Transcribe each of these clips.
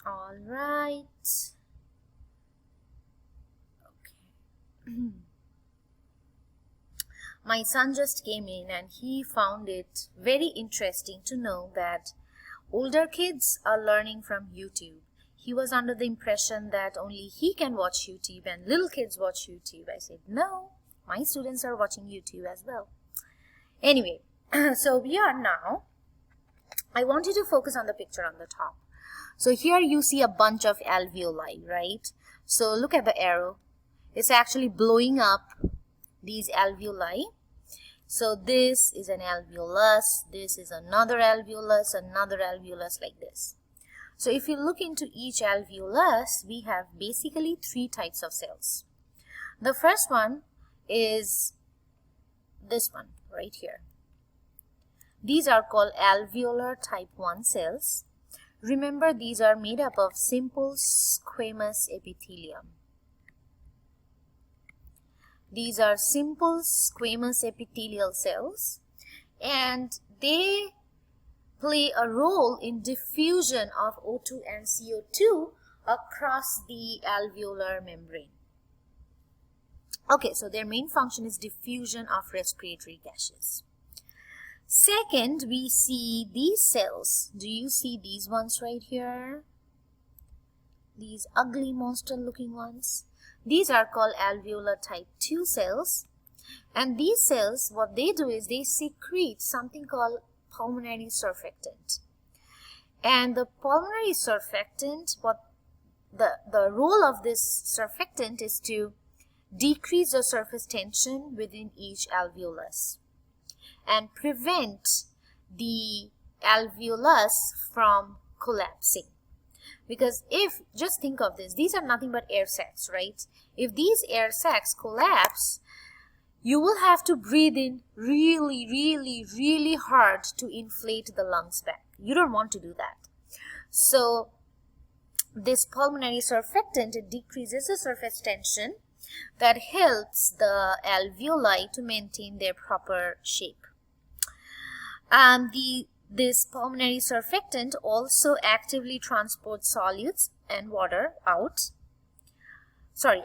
All right. Okay. My son just came in and he found it very interesting to know that older kids are learning from YouTube. He was under the impression that only he can watch YouTube and little kids watch YouTube. I said, no, my students are watching YouTube as well. Anyway, so we are now, I want you to focus on the picture on the top. So here you see a bunch of alveoli, right? So look at the arrow. It's actually blowing up these alveoli. So this is an alveolus, this is another alveolus like this. So if you look into each alveolus, we have basically three types of cells. The first one is this one right here. These are called alveolar type 1 cells. Remember, these are made up of simple squamous epithelium. These are simple squamous epithelial cells, and they play a role in diffusion of O2 and CO2 across the alveolar membrane. Okay, so their main function is diffusion of respiratory gases. Second, we see these cells. Do you see these ones right here? These ugly monster looking ones. These are called alveolar type 2 cells. And these cells, what they do is they secrete something called pulmonary surfactant. And the pulmonary surfactant, what the role of this surfactant is to decrease the surface tension within each alveolus and prevent the alveolus from collapsing. Because if, just think of this, these are nothing but air sacs, right? If these air sacs collapse, you will have to breathe in really, really, really hard to inflate the lungs back. You don't want to do that. So this pulmonary surfactant, it decreases the surface tension that helps the alveoli to maintain their proper shape. This pulmonary surfactant also actively transports solutes and water out.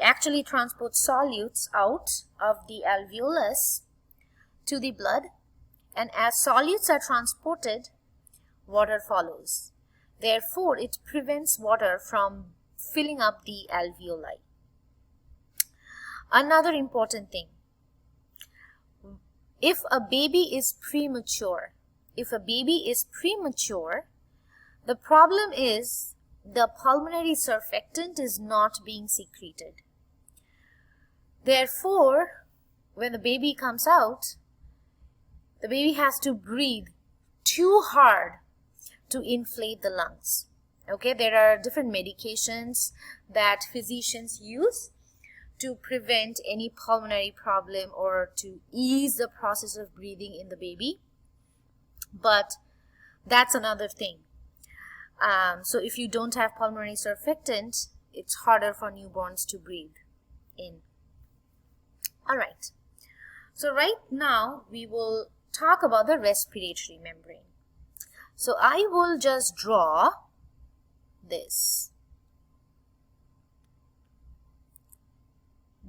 Actually transports solutes out of the alveolus to the blood, and as solutes are transported, water follows. Therefore, it prevents water from filling up the alveoli. Another important thing, if a baby is premature, the problem is the pulmonary surfactant is not being secreted. Therefore, when the baby comes out, the baby has to breathe too hard to inflate the lungs. Okay, there are different medications that physicians use to prevent any pulmonary problem or to ease the process of breathing in the baby. But that's another thing. So if you don't have pulmonary surfactant, it's harder for newborns to breathe in. All right. So right now we will talk about the respiratory membrane. So I will just draw this.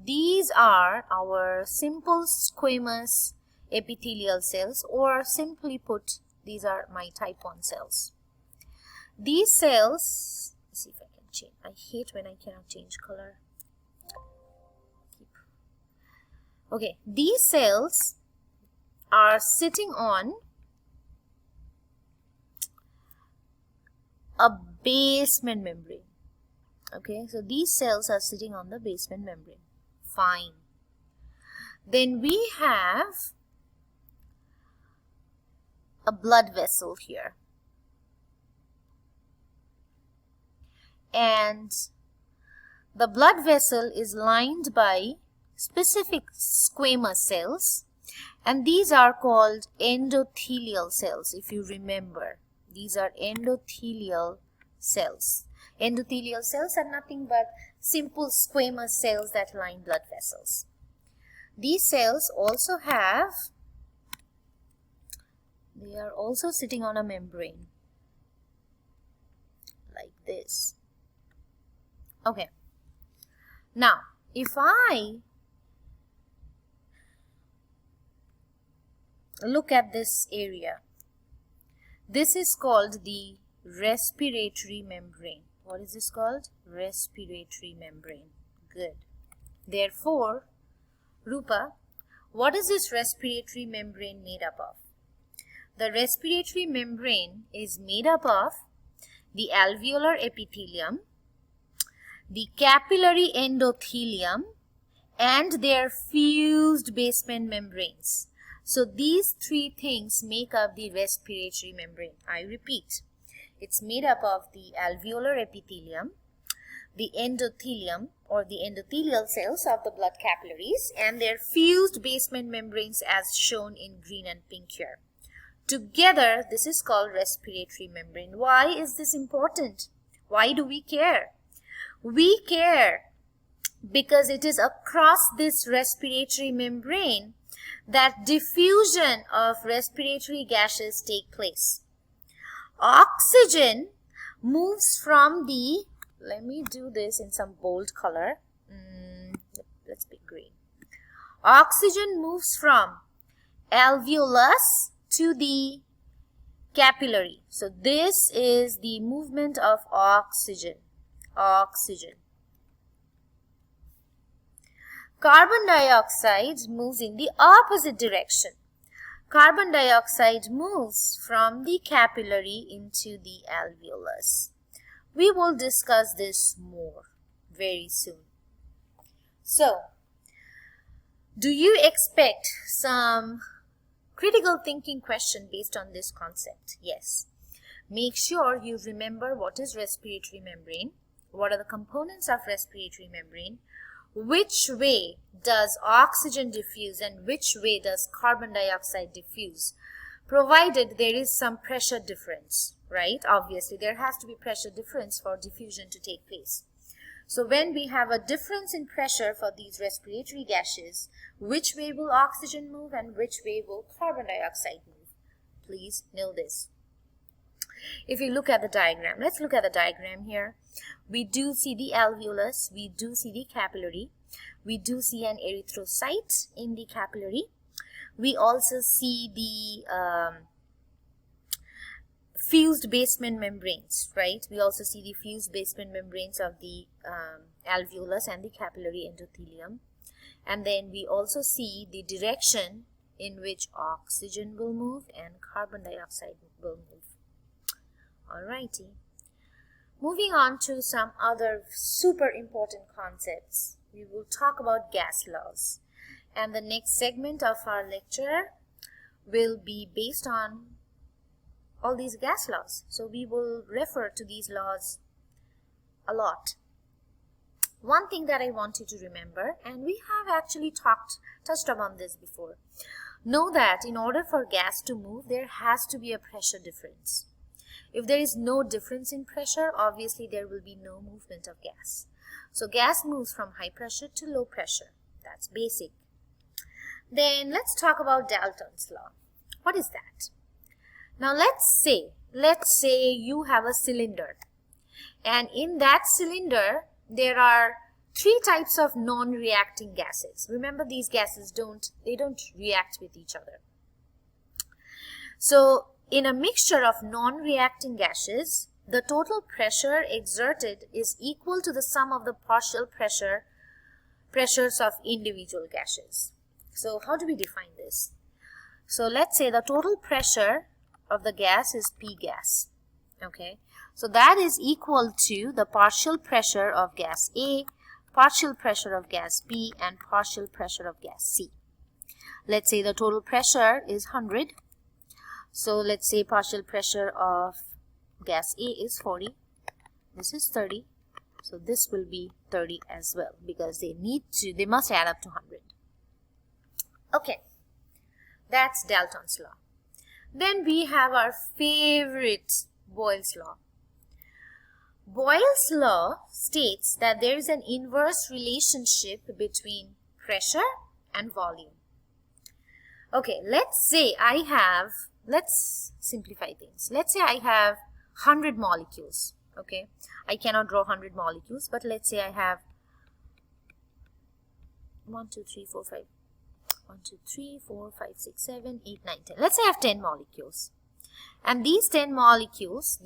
These are our simple squamous epithelial cells, or simply put, these are my type 1 cells. These cells, let's see if I can change. I hate when I cannot change color. Okay, these cells are sitting on a basement membrane. Okay, so these cells are sitting on the basement membrane. Fine. Then we have a blood vessel here, and the blood vessel is lined by specific squamous cells, and these are called endothelial cells. If you remember, these are endothelial cells. Endothelial cells are nothing but simple squamous cells that line blood vessels. These cells also have, they are also sitting on a membrane like this. Okay. Now, if I look at this area, this is called the respiratory membrane. What is this called? Respiratory membrane. Good. Therefore, Rupa, what is this respiratory membrane made up of? The respiratory membrane is made up of the alveolar epithelium, the capillary endothelium, and their fused basement membranes. So these three things make up the respiratory membrane. I repeat, it's made up of the alveolar epithelium, the endothelium or the endothelial cells of the blood capillaries, and their fused basement membranes as shown in green and pink here. Together, this is called respiratory membrane. Why is this important? Why do we care? We care because it is across this respiratory membrane that diffusion of respiratory gases take place. Oxygen moves from the, let me do this in some bold color. Let's pick green. Oxygen moves from alveolus to the capillary. So this is the movement of oxygen. Oxygen. Carbon dioxide moves in the opposite direction. Carbon dioxide moves from the capillary into the alveolus. We will discuss this more very soon. So, do you expect some critical thinking question based on this concept? Yes. Make sure you remember what is respiratory membrane, what are the components of respiratory membrane, which way does oxygen diffuse and which way does carbon dioxide diffuse, provided there is some pressure difference, right? Obviously, there has to be pressure difference for diffusion to take place. So when we have a difference in pressure for these respiratory gases, which way will oxygen move and which way will carbon dioxide move? Please know this. If you look at the diagram, let's look at the diagram here. We do see the alveolus, we do see the capillary, we do see an erythrocyte in the capillary. We also see the fused basement membranes, right? We also see the fused basement membranes of the alveolus and the capillary endothelium. And then we also see the direction in which oxygen will move and carbon dioxide will move. Alrighty. Moving on to some other super important concepts. We will talk about gas laws. And the next segment of our lecture will be based on all these gas laws. So we will refer to these laws a lot. One thing that I want you to remember, and we have actually touched upon this before, know that in order for gas to move, there has to be a pressure difference. If there is no difference in pressure, obviously there will be no movement of gas. So gas moves from high pressure to low pressure. That's basic. Then let's talk about Dalton's law. What is that? Now let's say you have a cylinder, and in that cylinder there are three types of non-reacting gases. Remember, these gases don't react with each other. So in a mixture of non-reacting gases, the total pressure exerted is equal to the sum of the partial pressures of individual gases. So how do we define this? So let's say the total pressure of the gas is P gas. Okay, so that is equal to the partial pressure of gas A, partial pressure of gas B, and partial pressure of gas C. Let's say the total pressure is 100. So let's say partial pressure of gas A is 40. This is 30. So this will be 30 as well, because they must add up to 100. Okay, that's Dalton's law. Then we have our favorite, Boyle's law. Boyle's law states that there is an inverse relationship between pressure and volume. Okay, let's simplify things. Let's say I have 100 molecules. Okay, I cannot draw 100 molecules, but let's say I have 1, 2, 3, 4, 5. 1, 2, 3, 4, 5, 6, 7, 8, 9, 10. Let's say I have 10 molecules. And these 10 molecules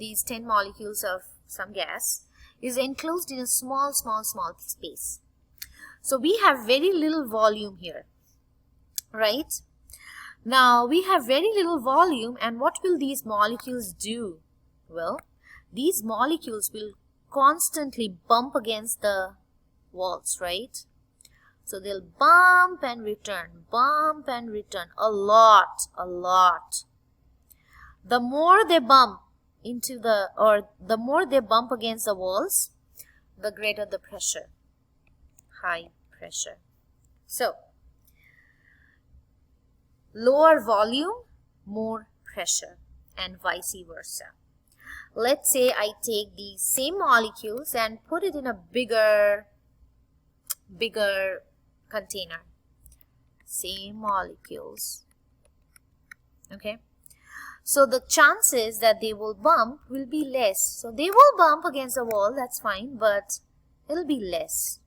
of some gas is enclosed in a small space. So we have very little volume here, right? Now we have very little volume, and what will these molecules do? Well, these molecules will constantly bump against the walls, right? So they'll bump and return a lot. The more they bump the more they bump against the walls, the greater the pressure, high pressure. So lower volume, more pressure, and vice versa. Let's say I take these same molecules and put it in a bigger container. Same molecules. Okay. So the chances that they will bump will be less. So they will bump against the wall, that's fine, but it'll be less.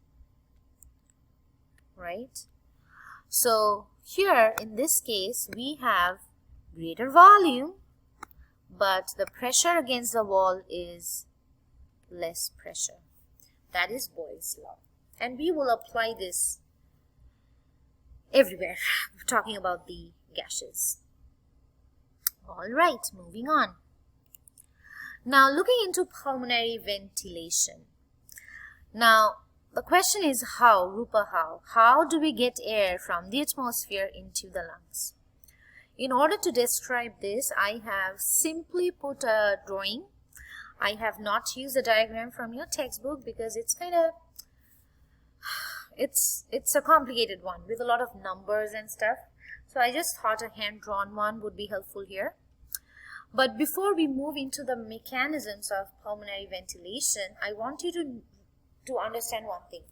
Right? So here in this case we have greater volume, but the pressure against the wall is less pressure. That is Boyle's law. And we will apply this everywhere. We're talking about the gases. Alright, moving on. Now looking into pulmonary ventilation. Now the question is how, Rupa, how? How do we get air from the atmosphere into the lungs? In order to describe this, I have simply put a drawing. I have not used a diagram from your textbook because it's kind of, it's a complicated one with a lot of numbers and stuff. So I just thought a hand-drawn one would be helpful here. But before we move into the mechanisms of pulmonary ventilation, I want you to understand one thing.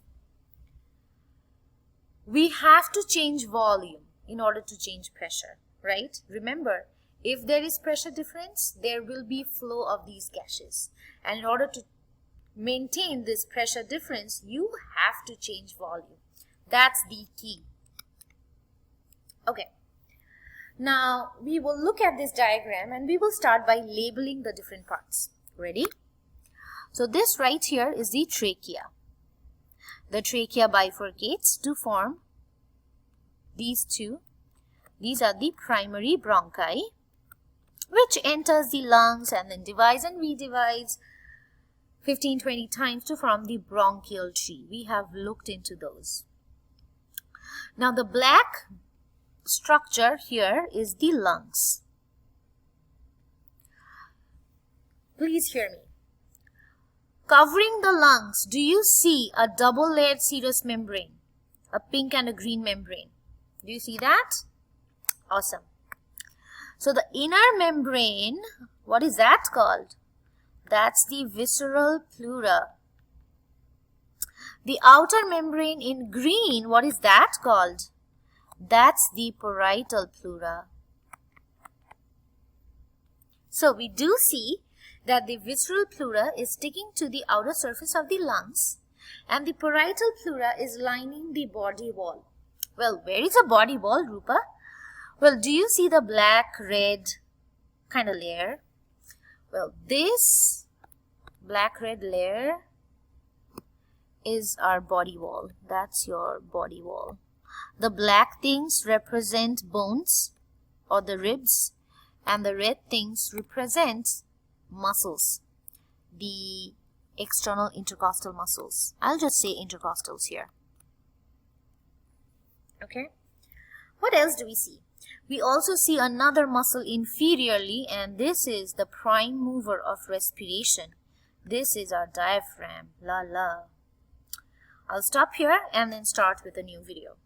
We have to change volume in order to change pressure, right? Remember, if there is pressure difference, there will be flow of these gases. And in order to maintain this pressure difference, you have to change volume. That's the key. Okay. Now, we will look at this diagram and we will start by labeling the different parts. Ready? So this right here is the trachea. The trachea bifurcates to form these two. These are the primary bronchi, which enters the lungs and then divides and redivides 15-20 times to form the bronchial tree. We have looked into those. Now the black structure here is the lungs. Please hear me. Covering the lungs, do you see a double-layered serous membrane? A pink and a green membrane. Do you see that? Awesome. So the inner membrane, what is that called? That's the visceral pleura. The outer membrane in green, what is that called? That's the parietal pleura. So we do see that the visceral pleura is sticking to the outer surface of the lungs and the parietal pleura is lining the body wall. Well, where is the body wall, Rupa? Well, do you see the black-red kind of layer? Well, this black-red layer is our body wall. That's your body wall. The black things represent bones or the ribs, and the red things represent muscles, the external intercostal muscles. I'll just say intercostals here. Okay. What else do we see? We also see another muscle inferiorly, and this is the prime mover of respiration. This is our diaphragm. La la. I'll stop here and then start with a new video.